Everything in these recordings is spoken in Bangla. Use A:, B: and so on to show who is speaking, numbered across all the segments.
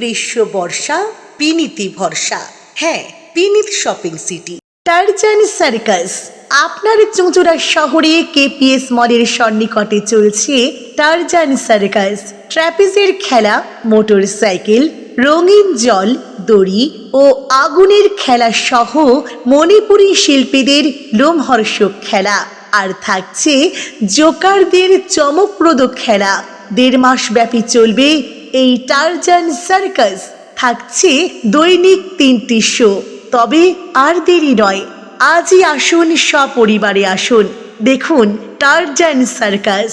A: গ্রীষ্ম বর্ষা বিনীতি ভরসা। হ্যাঁ, বিনীত শপিং সিটি। Tarzan circus. আপনার চুঁচুড়া শহরে কেপিএস মলের সন্নিকটে চলছে টারজান সার্কাস। ট্র্যাপিজের খেলা, মোটর সাইকেল, রঙিন জল, দড়ি ও আগুনের খেলা সহ মণিপুরী শিল্পীদের লোমহর্ষক খেলা। আর থাকছে জোকারদের চমকপ্রদ খেলা। 1.5 মাস ব্যাপী চলবে এই টারজান সার্কাস। থাকছে দৈনিক 3টি শো। তবে আর দেরি নয়, আজই আসুন, সপরিবারে আসুন, দেখুন টারজান সার্কাস।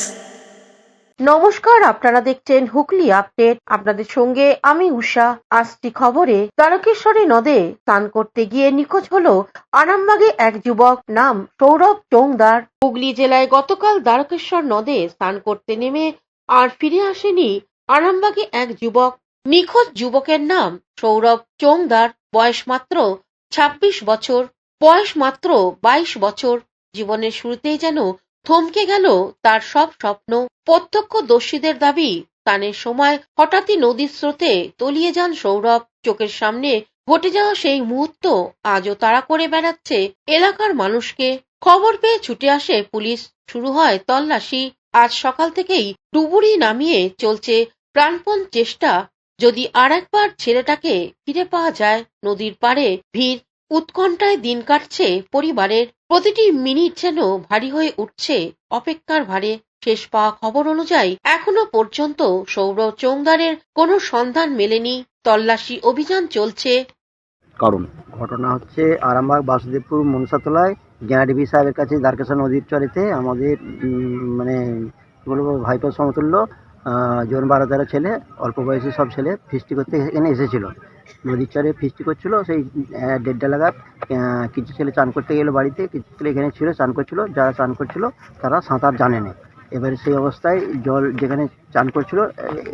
B: নমস্কার, আপনারা দেখছেন হুগলি আপডেট। আপনাদের সঙ্গে আমি উষা। আসছি খবরে। দ্বারকেশ্বরী নদে স্নান করতে গিয়ে নিখোঁজ হলো আরামবাগে এক যুবক, নাম সৌরভ চৌংদার। হুগলি জেলায় গতকাল দ্বারকেশ্বর নদে স্নান করতে নেমে আর ফিরে আসেনি আরামবাগে এক যুবক। নিখোঁজ যুবকের নাম সৌরভ চৌংদার। বয়স মাত্র 26 বছর। বয়স মাত্র 22 বছর। জীবনের শুরুতেই যেন থমকে গেল তার সব স্বপ্ন। প্রত্যক্ষদর্শীদের দাবি, স্নানের সময় হঠাৎই নদীর স্রোতে তলিয়ে যান সৌরভ। চোখের সামনে ঘটে যাওয়া সেই মুহূর্ত আজও তাড়া করে বেড়াচ্ছে এলাকার মানুষকে। খবর পেয়ে ছুটে আসে পুলিশ। শুরু হয় তল্লাশি। আজ সকাল থেকেই ডুবুরি নামিয়ে চলছে প্রাণপণ চেষ্টা, যদি আর একবার ছেলেটাকে ফিরে পাওয়া যায়। নদীর পাড়ে ভিড়, উৎকণ্ঠায় দিন কাটছে পরিবারের। প্রতিটি মিনিট যেন ভারী হয়ে উঠছে অপেক্ষার ভারে। শেষ পাওয়া খবর অনুযায়ী এখনো পর্যন্ত সৌরভ চৌংদারের কোনো সন্ধান মেলেনি। তল্লাশি অভিযান চলছে।
C: কারণ ঘটনা হচ্ছে আরামবাগ বাসুদেবপুর মনসাতলায় জ্ঞানডিবি সাহেবের কাছে দ্বারকেশ্বর নদীর চরেতে আমাদের মানে কী বলবো, ভাইপোর সমতুল্য জন 12-13 ছেলে, অল্প বয়সী সব ছেলে ফিস্টি করতে এখানে এসেছিল। নদীর চরে ফিস্টি করছিল। সেই 1:30 নাগাদ কিছু ছেলে চান করতে গেলো বাড়িতে, কিছু ছেলে এখানে ছিল চান করছিল। যারা চান করছিল তারা সাঁতার জানে না। এবারে সেই অবস্থায় জল যেখানে চান করছিল,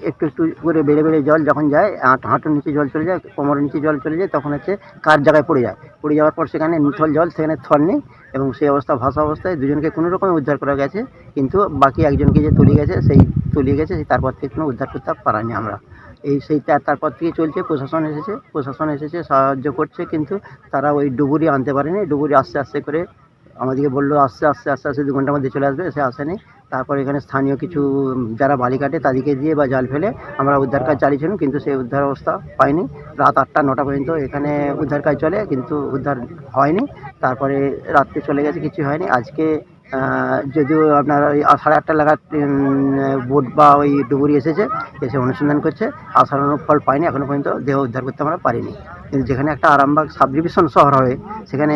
C: একটু একটু করে বেড়ে বেড়ে জল যখন যায়, হাঁটুর নিচে জল চলে যায়, কোমরের নিচে জল চলে যায়, তখন হচ্ছে কার জায়গায় পড়ে যায়। পড়ে যাওয়ার পর সেখানে নিথল জল, সেখানে থর নেই, এবং সেই অবস্থা ভাসা অবস্থায় দুজনকে কোনো রকমে উদ্ধার করা গেছে। কিন্তু বাকি একজনকে যে তলিয়ে গেছে, সেই তারপর থেকে কোনো উদ্ধার করতে পারিনি আমরা। তারপর থেকে চলছে। প্রশাসন এসেছে সাহায্য করছে, কিন্তু তারা ওই ডুবুরি আনতে পারেনি। ডুবুরি আস্তে আস্তে করে আমাদেরকে বললো আস্তে আস্তে 2 ঘন্টার মধ্যে চলে আসবে, সে আসেনি। তারপর এখানে স্থানীয় কিছু যারা বালি কাটে তাদেরকে দিয়ে বা জাল ফেলে আমরা উদ্ধার কাজ চালিয়েছিলাম, কিন্তু সেই উদ্ধার অবস্থা পাইনি। রাত 8টা-9টা পর্যন্ত এখানে উদ্ধার কাজ চলে, কিন্তু উদ্ধার হয়নি। তারপরে রাত্রে চলে গেছে, কিছু হয়নি। আজকে যদিও আপনার ওই 8:30 নাগাদ বোট বা ওই ডুবুরি এসে অনুসন্ধান করছে, আশানুরূপ ফল পাইনি এখনো পর্যন্ত। দেহ উদ্ধার করতে আমরা পারিনি। কিন্তু যেখানে একটা আরামবাগ সাব ডিভিশন শহর হবে, সেখানে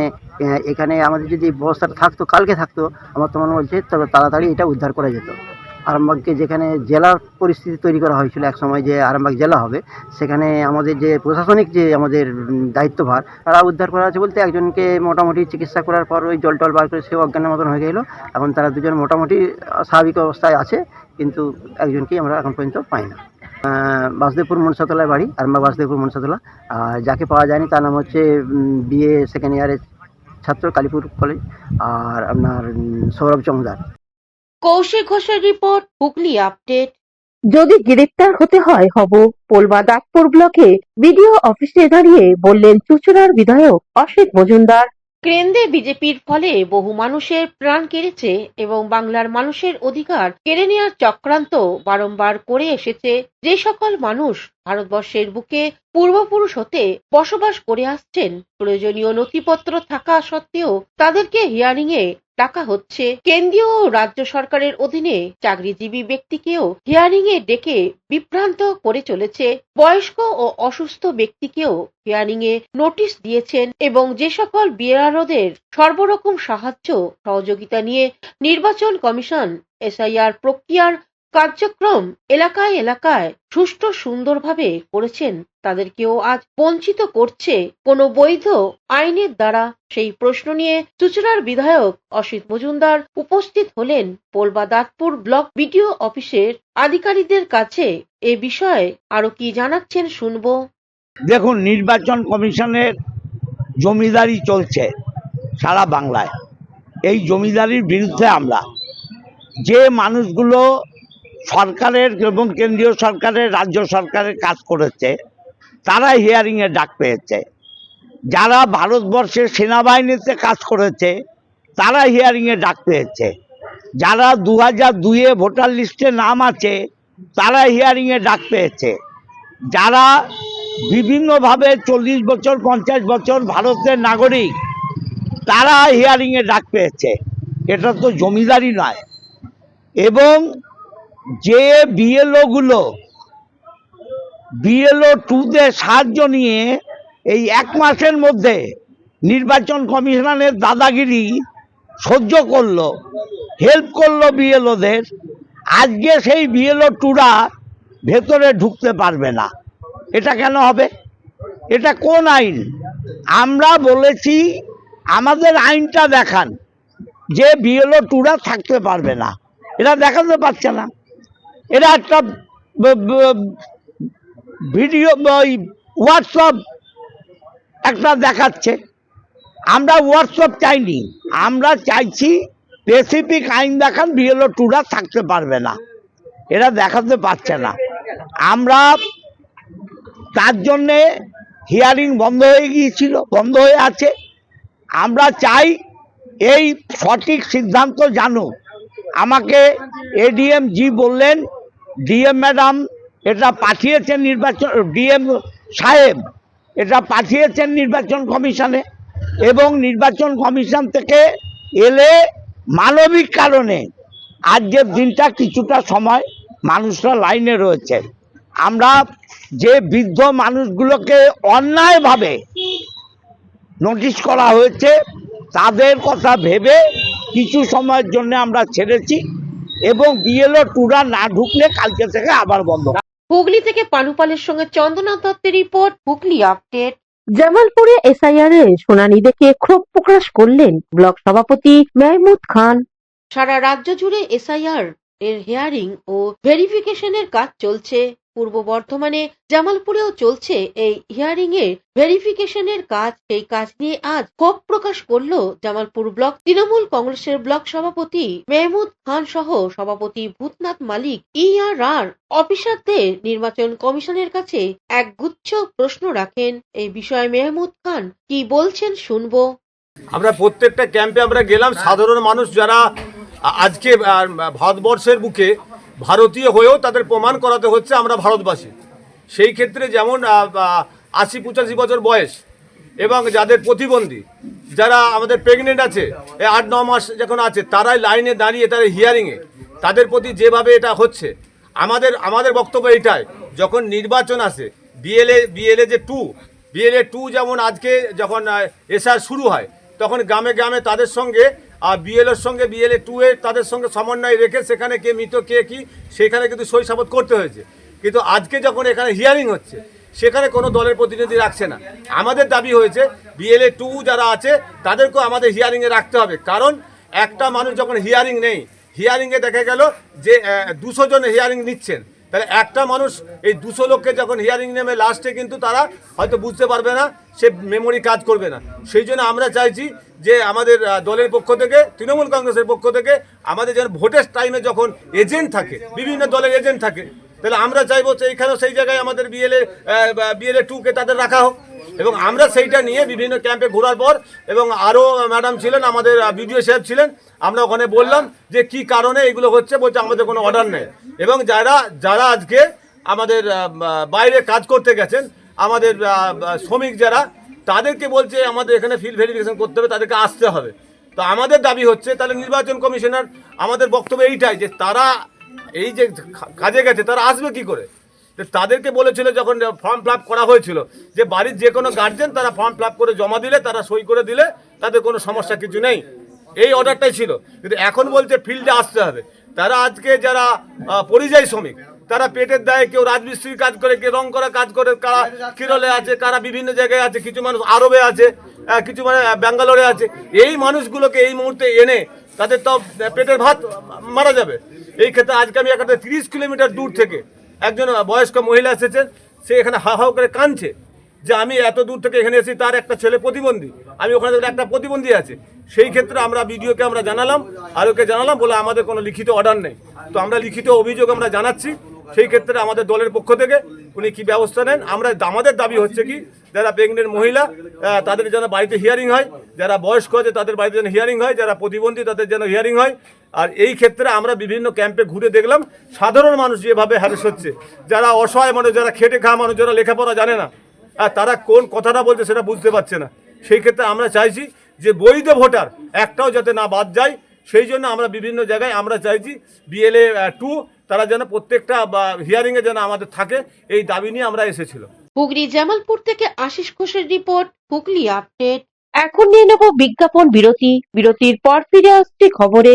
C: এখানে আমাদের যদি ব্যবস্থাটা থাকতো, কালকে থাকতো, আমার তো মনে হচ্ছে তবে তাড়াতাড়ি এটা উদ্ধার করা যেত। আরামবাগকে যেখানে জেলার পরিস্থিতি তৈরি করা হয়েছিল এক সময়, যে আরামবাগ জেলা হবে, সেখানে আমাদের যে প্রশাসনিক যে আমাদের দায়িত্বভার, তারা উদ্ধার করা আছে বলতে একজনকে মোটামুটি চিকিৎসা করার পর ওই জল টল বার করে সে অজ্ঞানের মতন হয়ে গেল। এখন তারা দুজন মোটামুটি স্বাভাবিক অবস্থায় আছে, কিন্তু একজনকেই আমরা এখন পর্যন্ত পাই না। বাসুদেবপুর মনসাতলায় বাড়ি, আরামবাগ বাসুদেবপুর মনসাতলা। আর যাকে পাওয়া যায়নি তার নাম হচ্ছে BA সেকেন্ড ইয়ারের ছাত্র, কালীপুর কলেজ, আর আপনার সৌরভ চৌংদার।
B: কৌশিক ঘোষের রিপোর্ট, হুগলি আপডেট। যদি গ্রেপ্তার হতে হয় হব, পোলবা দাঁতপুর ব্লকে বিডিও অফিসে দাঁড়িয়ে বললেন চুঁচুড়ার বিধায়ক অসিত মজুমদার। কেন্দ্রে বিজেপির ফলে বহু মানুষের প্রাণ কেড়েছে এবং বাংলার মানুষের অধিকার কেড়ে নেওয়ার চক্রান্ত বারংবার করে এসেছে। যে সকল মানুষ ভারতবর্ষের বুকে পূর্বপুরুষ হতে বসবাস করে আসছেন, প্রয়োজনীয় নথিপত্র থাকা সত্ত্বেও তাদেরকে হিয়ারিং এ ডাকা হচ্ছে। কেন্দ্রীয় ও রাজ্য সরকারের অধীনে চাকরিজীবী ব্যক্তিকেও হিয়ারিং এ ডেকে বিভ্রান্ত করে চলেছে। বয়স্ক ও অসুস্থ ব্যক্তিকেও হিয়ারিং এ নোটিশ দিয়েছেন এবং যে সকল বিএলআরওদের সর্বরকম সাহায্য সহযোগিতা নিয়ে নির্বাচন কমিশন SIR প্রক্রিয়ার কার্যক্রম এলাকায় এলাকায় সুষ্ঠু সুন্দরভাবে করেছেন, তাদেরকেও আজ বঞ্চিত করছে কোনো বৈধ আইনের দ্বারা। সেই প্রশ্ন নিয়ে চুঁচুড়ার বিধায়ক অসিত মজুমদার উপস্থিত হলেন পোলবা দাঁতপুর ব্লক বিডিও অফিসের আধিকারিকদের কাছে। এ বিষয়ে আরো কি জানাচ্ছেন শুনবো।
D: দেখুন, নির্বাচন কমিশনের জমিদারি চলছে সারা বাংলায়। এই জমিদারির বিরুদ্ধে আমরা, যে মানুষগুলো সরকারের এবং কেন্দ্রীয় সরকারের, রাজ্য সরকারের কাজ করেছে, তারা হিয়ারিংয়ে ডাক পেয়েছে, যারা ভারতবর্ষের সেনাবাহিনীতে কাজ করেছে তারা হিয়ারিংয়ে ডাক পেয়েছে, যারা 2002-এ ভোটার লিস্টে নাম আছে তারা হিয়ারিংয়ে ডাক পেয়েছে, যারা বিভিন্নভাবে 40 বছর 50 বছর ভারতের নাগরিক তারা হিয়ারিংয়ে ডাক পেয়েছে। এটা তো জমিদারি নয়। এবং যে বিএলওগুলো বিএলও 2-তে সাহায্য নিয়ে এই 1 মাসের মধ্যে নির্বাচন কমিশনের দাদাগিরি সহ্য করলো, হেল্প করলো বিএলওদের, আজকে সেই বিএলও 2রা ভেতরে ঢুকতে পারবে না। এটা কেন হবে? এটা কোন আইন? আমরা বলেছি আমাদের আইনটা দেখান যে বিএলও 2রা থাকতে পারবে না, এরা দেখাতে পারছে না। এরা একটা ভিডিও হোয়াটসঅ্যাপ একটা দেখাচ্ছে। আমরা হোয়াটসঅ্যাপ চাইনি, আমরা চাইছি স্পেসিফিক আইন দেখান বিএলও 2রা থাকতে পারবে না, এরা দেখাতে পারছে না। আমরা তার জন্যে হিয়ারিং বন্ধ হয়ে গিয়েছিল, বন্ধ হয়ে আছে। আমরা চাই এই সঠিক সিদ্ধান্ত জানুক। আমাকে এডিএম জি বললেন, ডিএম ম্যাডাম এটা পাঠিয়েছেন নির্বাচন, ডিএম সাহেব এটা পাঠিয়েছেন নির্বাচন কমিশনে, এবং নির্বাচন কমিশন থেকে এলে মানবিক কারণে আজকের দিনটা কিছুটা সময় মানুষরা লাইনে রয়েছে। আমরা যে বৃদ্ধ মানুষগুলোকে অন্যায়ভাবে নোটিশ করা হয়েছে তাদের কথা ভেবে কিছু সময়ের জন্য আমরা ছেড়েছি, এবং বিএলও 2রা না ঢুকলে কালকে থেকে আবার বন্ধ।
B: হুগলি থেকে পানুপালের সঙ্গে চন্দ্রনাথ দত্তের রিপোর্ট, হুগলি আপডেট। জামালপুরে এসআইআর এর শুনানি দেখে ক্ষোভ প্রকাশ করলেন ব্লক সভাপতি মেহমুদ খান। সারা রাজ্য জুড়ে এসআইআর এর হিয়ারিং ও ভেরিফিকেশনের কাজ চলছে। পূর্ব বর্ধমানে জামালপুরেও চলছে এই হিয়ারিং এর ভেরিফিকেশনের কাজ। এই কাজ নিয়ে আজ ক্ষোভ প্রকাশ করল জামালপুর ব্লক তৃণমূল কংগ্রেসের ব্লক সভাপতি মেহমুদ খান সহ সভাপতি ভূতনাথ মালিক। ইআরআর অফিসারদের নির্বাচন কমিশনের কাছে একগুচ্ছ প্রশ্ন রাখেন। এই বিষয়ে মেহমুদ খান কি বলছেন শুনবো।
E: আমরা প্রত্যেকটা ক্যাম্পে আমরা গেলাম। সাধারণ মানুষ যারা আজকে ভারতবর্ষের বুকে ভারতীয় হয়েও তাদের প্রমাণ করাতে হচ্ছে আমরা ভারতবাসী, সেই ক্ষেত্রে যেমন 80-85 বছর বয়স এবং যাদের প্রতিবন্ধী, যারা আমাদের প্রেগনেন্ট আছে 8-9 মাস যখন আছে, তারাই লাইনে দাঁড়িয়ে তারা হিয়ারিংয়ে, তাদের প্রতি যেভাবে এটা হচ্ছে, আমাদের বক্তব্য এটাই, যখন নির্বাচন আসে বিএলএ যে বিএলএ 2 যেমন আজকে যখন এসআর শুরু হয় তখন গ্রামে গ্রামে তাদের সঙ্গে বিএলওর সঙ্গে বিএলএ 2 এর তাদের সঙ্গে সমন্বয় রেখে সেখানে কে মৃত কে কি সেখানে কিন্তু সই সাবত করতে হয়েছে। কিন্তু আজকে যখন এখানে হিয়ারিং হচ্ছে সেখানে কোনো দলের প্রতিনিধি রাখছে না। আমাদের দাবি হয়েছে বিএলএ 2 যারা আছে তাদেরকেও আমাদের হিয়ারিংয়ে রাখতে হবে, কারণ একটা মানুষ যখন হিয়ারিং নেই, হিয়ারিংয়ে দেখা গেল যে 200 জন হিয়ারিং নিচ্ছেন, তাহলে একটা মানুষ এই 200 লোককে যখন হিয়ারিং নেমে লাস্টে কিন্তু তারা হয়তো বুঝতে পারবে না, সে মেমোরি কাজ করবে না। সেই জন্য আমরা চাইছি যে আমাদের দলের পক্ষ থেকে, তৃণমূল কংগ্রেসের পক্ষ থেকে, আমাদের যেন ভোটের টাইমে যখন এজেন্ট থাকে, বিভিন্ন দলের এজেন্ট থাকে, তাহলে আমরা চাইবো যে এইখানেও সেই জায়গায় আমাদের বিএলএ 2কে তাদের রাখা হোক। এবং আমরা সেইটা নিয়ে বিভিন্ন ক্যাম্পে ঘোরার পর, এবং আরও ম্যাডাম ছিলেন, আমাদের বিডিও সাহেব ছিলেন, আমরা ওখানে বললাম যে কি কারণে এগুলো হচ্ছে, বলছে আমাদের কোনো অর্ডার নেই। এবং যারা আজকে আমাদের বাইরে কাজ করতে গেছেন, আমাদের শ্রমিক যারা, তাদেরকে বলছে আমাদের এখানে ফিল্ড ভেরিফিকেশন করতে হবে, তাদেরকে আসতে হবে। তো আমাদের দাবি হচ্ছে তাহলে নির্বাচন কমিশনার, আমাদের বক্তব্য এইটাই যে তারা এই যে কাজে গেছে তারা আসবে কি করে। তাদেরকে বলেছিল যখন ফর্ম ফিল আপ করা হয়েছিল যে বাড়ির যে কোনো গার্জেন তারা ফর্ম ফিল আপ করে জমা দিলে, তারা সই করে দিলে তাদের কোনো সমস্যা কিছু নেই, এই অর্ডারটাই ছিল। কিন্তু এখন বলছে ফিল্ডে আসতে হবে। তারা আজকে যারা পরিযায়ী শ্রমিক, তারা পেটের দায়ে কেউ রাজমিস্ত্রির কাজ করে, কেউ রং করা কাজ করে, কারা কেরলে আছে, কারা বিভিন্ন জায়গায় আছে, কিছু মানুষ আরবে আছে, কিছু মানে ব্যাঙ্গালোরে আছে। এই মানুষগুলোকে এই মুহূর্তে এনে তাদের তো পেটের ভাত মারা যাবে। এই ক্ষেত্রে আজকে আমি একটা 30 কিলোমিটার দূর থেকে একজন বয়স্ক মহিলা এসেছেন, সে এখানে হা হাও করে কাঁদছে যে আমি এত দূর থেকে এখানে এসেছি, তার একটা ছেলে প্রতিবন্ধী, আমি ওখানে একটা প্রতিবন্ধী আছে। সেই ক্ষেত্রে আমরা বিডিওকে আমরা জানালাম, আর ওকে জানালাম, বলে আমাদের কোনো লিখিত অর্ডার নেই। তো আমরা লিখিত অভিযোগ আমরা জানাচ্ছি সেই ক্ষেত্রে আমাদের দলের পক্ষ থেকে উনি কি ব্যবস্থা নেন। আমাদের দাবি হচ্ছে কি, যারা প্রেগনেন্ট মহিলা তাদের যেন বাড়িতে হিয়ারিং হয়, যারা বয়স্ক আছে তাদের বাড়িতে যেন হিয়ারিং হয়, যারা প্রতিবন্ধী তাদের যেন হিয়ারিং হয়। আর এই ক্ষেত্রে আমরা বিভিন্ন ক্যাম্পে ঘুরে দেখলাম সাধারণ মানুষ যেভাবে হ্যারাস হচ্ছে, যারা অসহায় মানুষ, যারা খেটে খাওয়া মানুষ, যারা লেখাপড়া জানে না, তারা কোন কথাটা বলছে সেটা বুঝতে পারছে না। সেই ক্ষেত্রে আমরা চাইছি যে বৈধ ভোটার একটাও যাতে না বাদ যায়, সেই জন্য আমরা বিভিন্ন জায়গায় আমরা চাইছি BLA 2 তারা যেন প্রত্যেকটা হিয়ারিংয়ে যেন আমাদের থাকে, এই দাবি নিয়ে আমরা এসেছিলাম।
B: হুগলি জামালপুর থেকে আশিস ঘোষের রিপোর্ট, হুগলি আপডেট। এখন নিয়ে নেব বিজ্ঞাপন বিরতি। বিরতির পর ফিরে আসছি খবরে।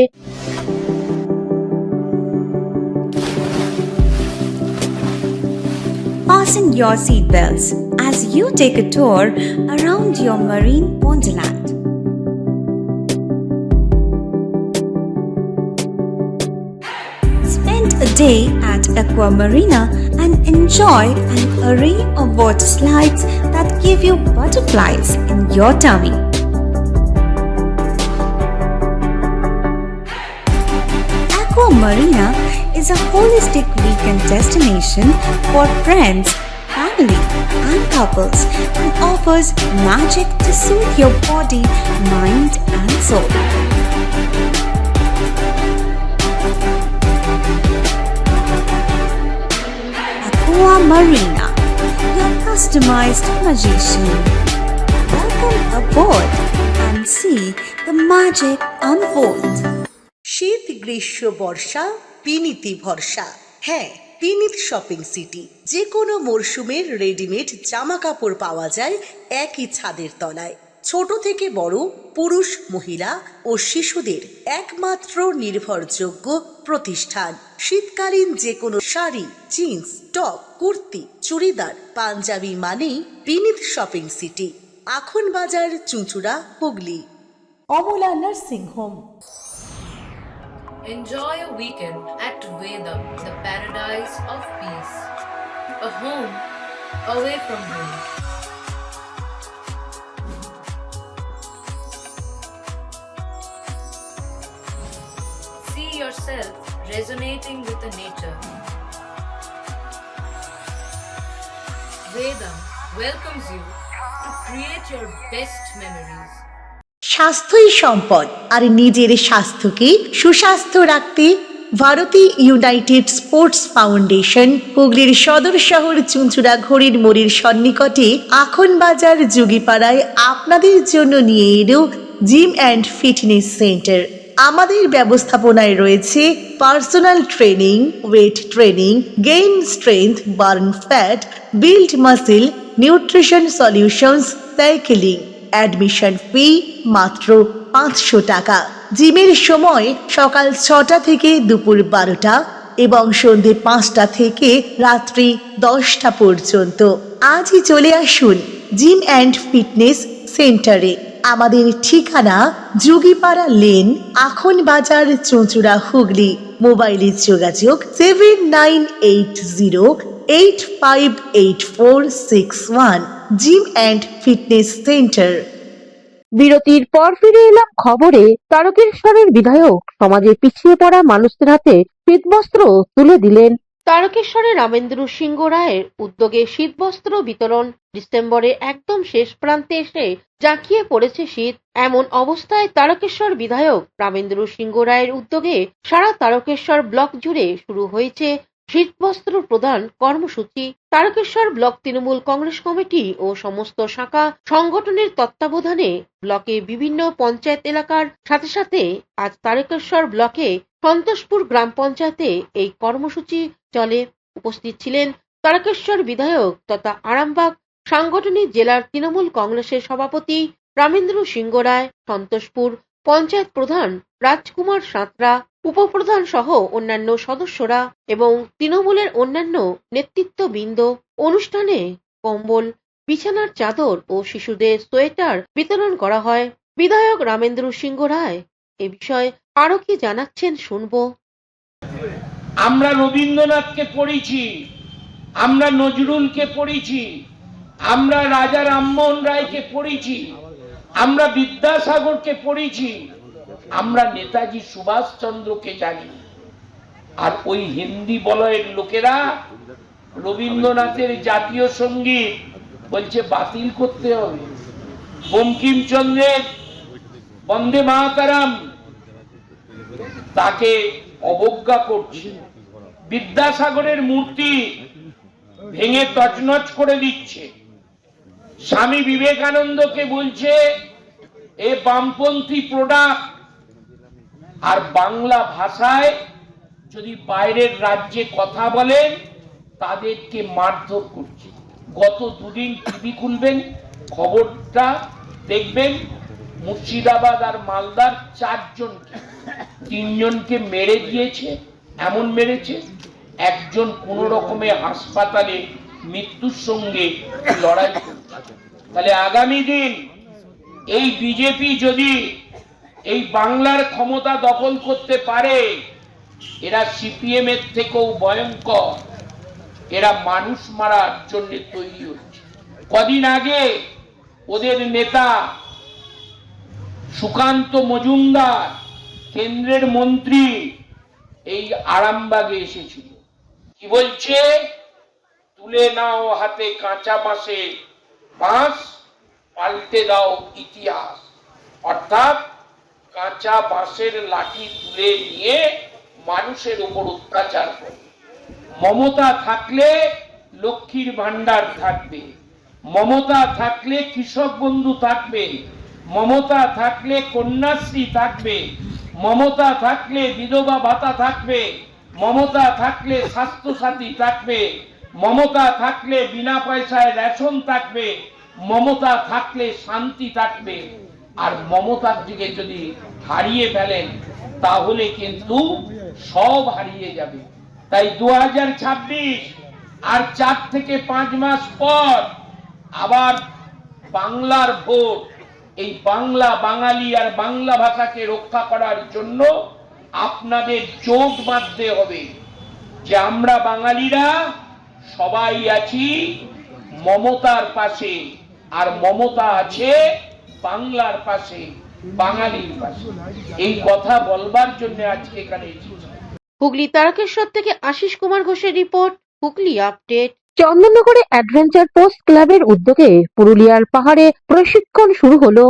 F: Fasten your seatbelts as you take a tour around your marine wonderland. Spend a day at Aqua Marina and enjoy an array of water slides that give you butterflies in your tummy. Aqua Marina is a holistic weekend destination for friends, family, and couples and offers magic to soothe your body, mind, and soul. Aqua Marina, your customized magician. Welcome aboard and see the magic unfold.
A: শীত, গ্রীষ্ম, বর্ষা, পিনিতি ভরসা। হ্যাঁ, পিনিত শপিং সিটি। যে কোনো মরশুমের রেডিমেড জামা কাপড় পাওয়া যায় একই ছাদের তলায়। ছোট থেকে বড়, পুরুষ, মহিলা ও শিশুদের একমাত্র নির্ভরযোগ্য প্রতিষ্ঠান। শীতকালীন যে কোনো শাড়ি, জিন্স, টপ, কুর্তি, চুড়িদার, পাঞ্জাবি মানেই পিনিত শপিং সিটি। আখন বাজার, চুঁচুড়া, Hooghly. Amala nursing home.
G: Enjoy a weekend at Vedam, the paradise of peace. A home away from home. See yourself resonating with the nature. Vedam welcomes you to create your best memories.
A: স্বাস্থ্যই সম্পদ, আর নিজের স্বাস্থ্যকে সুস্বাস্থ্য রাখতে ভারতী ইউনাইটেড স্পোর্টস ফাউন্ডেশন হুগলির সদর শহর চুঁচুড়া ঘড়ির মোড়ের সন্নিকটে আখন বাজার যুগিপাড়ায় আপনাদের জন্য নিয়ে এলো জিম অ্যান্ড ফিটনেস সেন্টার। আমাদের ব্যবস্থাপনায় রয়েছে personal training, weight training, gain strength, burn fat, build muscle, nutrition solutions, cycling. Admission ফি মাত্র 500 টাকা। জিমের সময় সকাল 6টা থেকে দুপুর 12টা এবং সন্ধে 5টা থেকে রাত্রি 10টা পর্যন্ত। আজই চলে আসুন জিম অ্যান্ড ফিটনেস সেন্টারে। আমাদের ঠিকানা যুগিপাড়া লেন, আখন বাজার, চুঁচুড়া, হুগলি। মোবাইলের যোগাযোগ 7980858461। Gym and fitness centre.
B: বিরতির পর ফিরে এলাম খবরে। তারকেশ্বরের বিধায়ক সমাজে পিছিয়ে পড়া মানুষদের হাতে শীতবস্ত্র তুলে দিলেন। তারকেশ্বরে রামেন্দ্র সিংহ রায়ের উদ্যোগে শীতবস্ত্র বিতরণ। ডিসেম্বরে একদম শেষ প্রান্তে এসে জাঁকিয়ে পড়েছে শীত। এমন অবস্থায় তারকেশ্বর বিধায়ক রামেন্দ্র সিংহ রায়ের উদ্যোগে সারা তারকেশ্বর ব্লক জুড়ে শুরু হয়েছে শীতবস্ত্র প্রদান কর্মসূচি। তারকেশ্বর ব্লক তৃণমূল কংগ্রেস কমিটি ও সমস্ত শাখা সংগঠনের তত্ত্বাবধানে ব্লকে বিভিন্ন পঞ্চায়েত এলাকার সাথে সাথে আজ তারকেশ্বর ব্লকে সন্তোষপুর গ্রাম পঞ্চায়েতে এই কর্মসূচি চলে। উপস্থিত ছিলেন তারকেশ্বর বিধায়ক তথা আরামবাগ সাংগঠনিক জেলার তৃণমূল কংগ্রেসের সভাপতি রামেন্দ্র সিংহ রায়, সন্তোষপুর পঞ্চায়েত প্রধান রাজকুমার সাঁতরা, উপপ্রধান সহ অন্যান্য সদস্যরা এবং তৃণমূলের অন্যান্য নেতৃত্ববৃন্দ। অনুষ্ঠানে কম্বল, বিছানার চাদর ও শিশুদের সোয়েটার বিতরণ করা হয়। বিধায়ক রামেন্দ্র সিংহ রায় এ বিষয়ে আরো কি জানাচ্ছেন শুনবো।
H: আমরা রবীন্দ্রনাথকে পড়েছি, আমরা নজরুলকে পড়েছি, আমরা রাজা রামমোহন রায়কে পড়েছি, আমরা বিদ্যাসাগরকে পড়েছি, আমরা নেতাজি সুভাষচন্দ্রকে জানি। আর ওই হিন্দি বলয়ের লোকেরা রবীন্দ্রনাথের জাতীয় সঙ্গীত বলছে বাতিল করতে হবে, বঙ্কিমচন্দ্রের বন্দে মাতরম তাকে অবজ্ঞা করছে, বিদ্যাসাগরের মূর্তি ভেঙে তছনছ করে দিচ্ছে, স্বামী বিবেকানন্দকে বলছে এ বামপন্থী প্রোডাক্ট। আর বাংলা ভাষায় যদি বাইরের রাজ্যে কথা বলেন তাদেরকে মারধর করছে। গত দুদিন টিভি খুলবেন, খবরটা দেখবেন, মুর্শিদাবাদ আর মালদার 4 জনকে, 3 জনকে মেরে দিয়েছে। এমন মেরেছে, একজন কোন রকমে হাসপাতালে মৃত্যুর সঙ্গে লড়াই করছে। তাহলে আগামী দিন এই বিজেপি যদি এই বাংলার ক্ষমতা দখল করতে পারে, এরা সিপিএম এর থেকেও ভয়ঙ্কর, এরা মানুষ মারার জন্য তৈরি হচ্ছে। কদিন আগে ওদের নেতা সুকান্ত মজুমদার, কেন্দ্রের মন্ত্রী, এই আরামবাগে এসেছিল। কি বলছে? তুলে নাও হাতে কাঁচা বাঁশের বাঁশ, পাল্টে দাও ইতিহাস। অর্থাৎ কাঁচা বাঁশের লাঠি তুলে নিয়ে মানুষের উপর অত্যাচার করে। মমতা থাকলে লক্ষ্মীর ভান্ডার থাকবে, মমতা থাকলে কৃষক বন্ধু থাকবে, মমতা থাকলে কন্যাশ্রী থাকবে, মমতা থাকলে বিধবা ভাতা থাকবে, মমতা থাকলে স্বাস্থ্যসাথী থাকবে, মমতা থাকলে বিনা পয়সায় রেশন থাকবে, মমতা থাকলে শান্তি থাকবে। আর মমতার দিকে যদি হারিয়ে ফেলেন তাহলে কিন্তু সব হারিয়ে যাবে। তাই 2026 আর 4 থেকে 5 মাস পর আবার বাংলার ভোট। এই বাংলা, বাঙালি আর বাংলা ভাষাকে রক্ষা করার জন্য আপনাদের জোট বাঁধতে হবে যে আমরা বাঙালিরা সবাই আছি মমতার পাশে, আর মমতা আছে বাংলার পাশে, বাঙালির পাশে। এই কথা বলবার জন্য আজকে এখানে এসেছি।
B: হুগলি তারকেশ্বর থেকে আশিস কুমার ঘোষের রিপোর্ট, হুগলি আপডেট। চন্দননগরে অ্যাডভেঞ্চার পোস্ট ক্লাবের উদ্যোগে পুরুলিয়ার পাহাড়ে প্রশিক্ষণ শুরু হলো।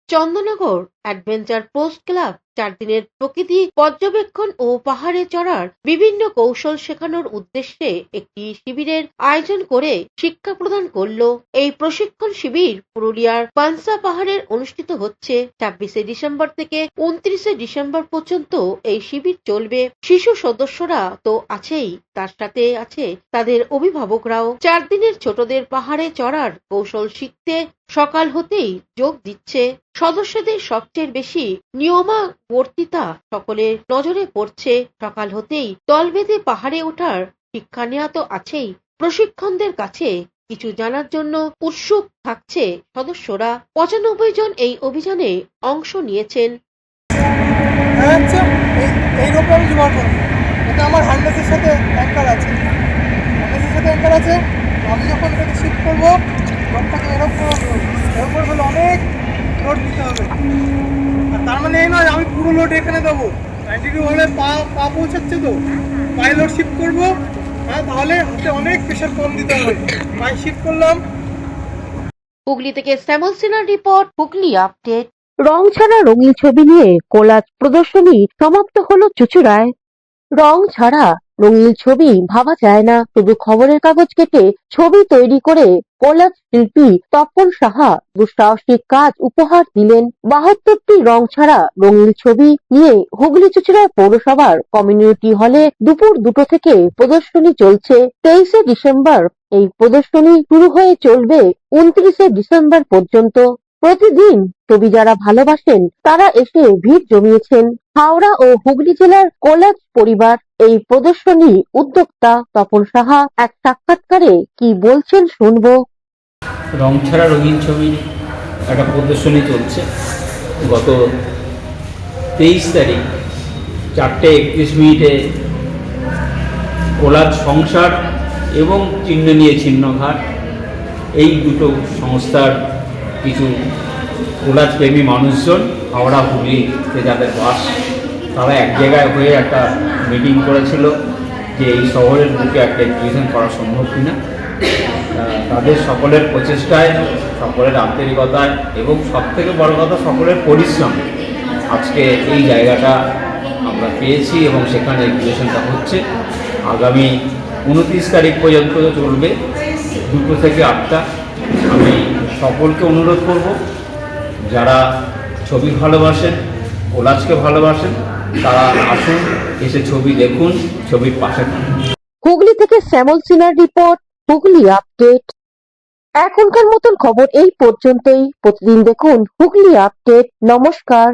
B: চন্দননগর অ্যাডভেঞ্চার পোস্ট ক্লাব 4 দিনের প্রকৃতি পর্যবেক্ষণ ও পাহাড়ে চড়ার বিভিন্ন কৌশল শেখানোর উদ্দেশ্যে একটি শিবিরের আয়োজন করে শিক্ষা প্রদান করলো। এই প্রশিক্ষণ শিবির পুরুলিয়ার পানসা পাহাড়ের অনুষ্ঠিত হচ্ছে। 26শে ডিসেম্বর থেকে 29শে ডিসেম্বর পর্যন্ত এই শিবির চলবে। শিশু সদস্যরা তো আছেই, তার সাথে আছে তাদের অভিভাবকরাও। 4 দিনের ছোটদের পাহাড়ে চড়ার কৌশল শিখতে সকাল হতেই যোগ দিচ্ছে। সদস্যদের সবচেয়ে বেশি নিয়মাবর্তিতা সকলের নজরে পড়ছে। সকাল হতেই দল বেঁধে পাহাড়ে ওঠার শিক্ষা নেওয়া তো আছেই, প্রশিক্ষণদের কাছে কিছু জানার জন্য উৎসুক থাকছে সদস্যরা। 95 জন এই অভিযানে অংশ নিয়েছেন।
I: এইরকম আমি জোগাড় করবো, এটা আমার হ্যান্ডেসের সাথে অ্যাঙ্কার আছে, আমি যখন এটাকে শিফট করবো রোডটাকে এরকম হলে অনেক লোড দিতে হবে। আর তার মানে এই নয় আমি পুরো লোড এখানে দেবো, 90 হলে পা পৌঁছাচ্ছে, তো পায়ে লোড শিফট করবো। হ্যাঁ, তাহলে হাতে অনেক প্রেশার কম দিতে হবে। পায়ে শিফট করলাম।
B: হুগলি থেকে শ্যামল সিনহার রিপোর্ট, হুগলি আপডেট। রং ছাড়া রঙিন ছবি নিয়ে কোলাজ প্রদর্শনী সমাপ্ত হলো চুঁচুড়ায়। রং ছাড়া রঙিন ছবি ভাবা যায় না। শুধু খবরের কাগজ কেটে ছবি তৈরি করে কোলাজ শিল্পী তপন সাহা দুঃসাহসিক কাজ উপহার দিলেন। 72টি রং ছাড়া রঙিন ছবি নিয়ে হুগলি চুঁচুড়া পৌরসভার কমিউনিটি হলে দুপুর 2টো থেকে প্রদর্শনী চলছে। 23শে ডিসেম্বর এই প্রদর্শনী শুরু হয়ে চলবে 29শে ডিসেম্বর পর্যন্ত। প্রতিদিন ছবি যারা ভালোবাসেন তারা এসে ভিড় জমিয়েছেন। হাওড়া ও হুগলি জেলার কোলাজ পরিবার এই প্রদর্শনী উদ্যোক্তা তপন সাহা এক সাক্ষাৎকারে কি বলছেন শুনবো।
J: রং ছাড়া রঙিন ছবির একটা প্রদর্শনী চলছে। গত 23 তারিখ 4:31 কোলাজ সংসার এবং চিহ্ন নিয়ে ছিন্নঘাট, এই দুটো সংস্থার কিছু কোলাজ প্রেমী মানুষজন হাওড়া হুগলিতে যাদের বাস, তারা এক জায়গায় হয়ে একটা মিটিং করেছিল যে এই শহরের বুকে একটা এক্সিবিশন করা সম্ভব কিনা। তাদের সকলের প্রচেষ্টায়, সকলের আন্তরিকতায় এবং সবথেকে বড় কথা সকলের পরিশ্রম আজকে এই জায়গাটা আমরা পেয়েছি এবং সেখানে এক্সিবিশনটা হচ্ছে। আগামী 29 তারিখ পর্যন্ত চলবে 2টো থেকে 8টা। আমি সকলকে অনুরোধ করব, যারা ছবি ভালোবাসেন, কোলাজকে ভালোবাসেন, তারা আসুন, এসে ছবি দেখুন, ছবির পাশে থাকুন।
B: হুগলি থেকে শ্যামল সিনহার রিপোর্ট, হুগলি আপডেট। এখনকার মতন খবর এই পর্যন্তই। প্রতিদিন দেখুন হুগলি আপডেট। নমস্কার।